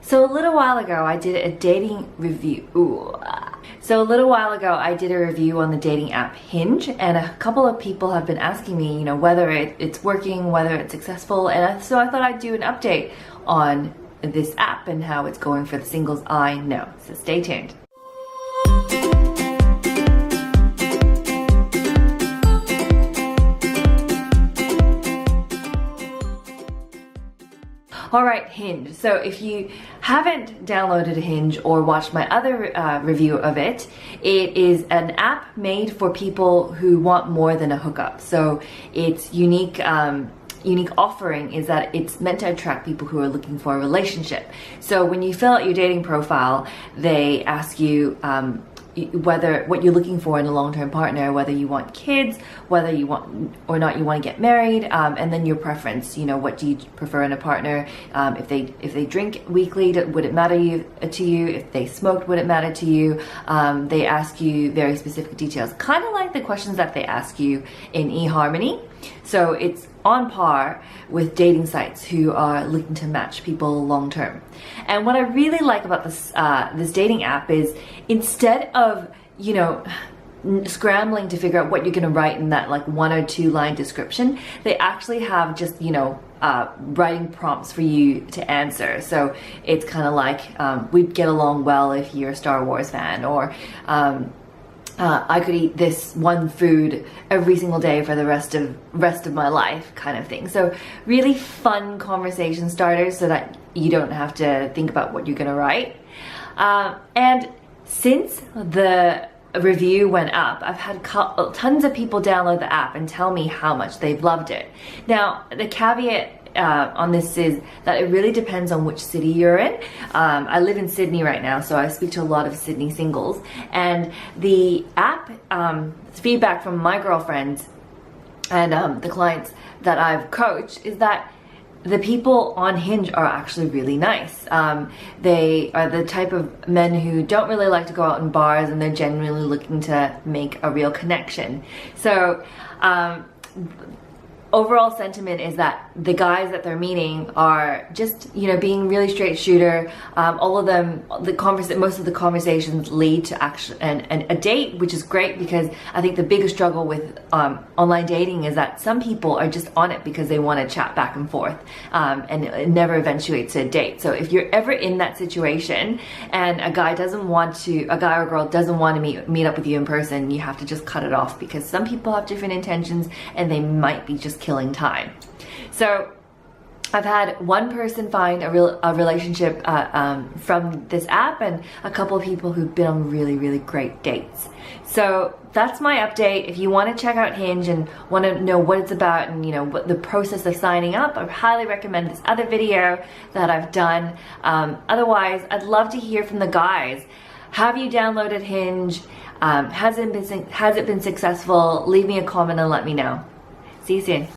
So a little while ago, I did a dating review. So a little while ago, I did a review on the dating app Hinge, and a couple of people have been asking me, whether it's working, whether it's successful, and so I thought I'd do an update on this app and how it's going for the singles I know. So stay tuned. Alright, Hinge. So if you haven't downloaded Hinge or watched my other review of it, it is an app made for people who want more than a hookup. So its unique offering is that it's meant to attract people who are looking for a relationship. So when you fill out your dating profile, they ask you what you're looking for in a long-term partner, whether you want kids, whether you want or not you want to get married, and then your preference. What do you prefer in a partner? If they drink weekly, would it matter to you? If they smoked, would it matter to you? They ask you very specific details, kind of like the questions that they ask you in eHarmony. So it's on par with dating sites who are looking to match people long term. And what I really like about this dating app is, instead of scrambling to figure out what you're going to write in that like 1 or 2 line description, they actually have just writing prompts for you to answer. So it's kind of like we'd get along well if you're a Star Wars fan, or I could eat this one food every single day for the rest of my life, kind of thing. So really fun conversation starters so that you don't have to think about what you're gonna write. And since the review went up, I've had tons of people download the app and tell me how much they've loved it. Now, the caveat on this is that it really depends on which city you're in. I live in Sydney right now, so I speak to a lot of Sydney singles, and the app feedback from my girlfriends and the clients that I've coached is that the people on Hinge are actually really nice. They are the type of men who don't really like to go out in bars, and they're genuinely looking to make a real connection. So overall sentiment is that the guys that they're meeting are just, being really straight shooter. All of them, most of the conversations lead to a date, which is great, because I think the biggest struggle with online dating is that some people are just on it because they want to chat back and forth, and it never eventuates to a date. So if you're ever in that situation and a guy or girl doesn't want to meet up with you in person, you have to just cut it off, because some people have different intentions and they might be just killing time. So I've had one person find a relationship from this app, and a couple of people who've been on really, really great dates. So that's my update. If you want to check out Hinge and want to know what it's about and what the process of signing up, I highly recommend this other video that I've done. Otherwise, I'd love to hear from the guys. Have you downloaded Hinge? Has it been successful? Leave me a comment and let me know. See you soon.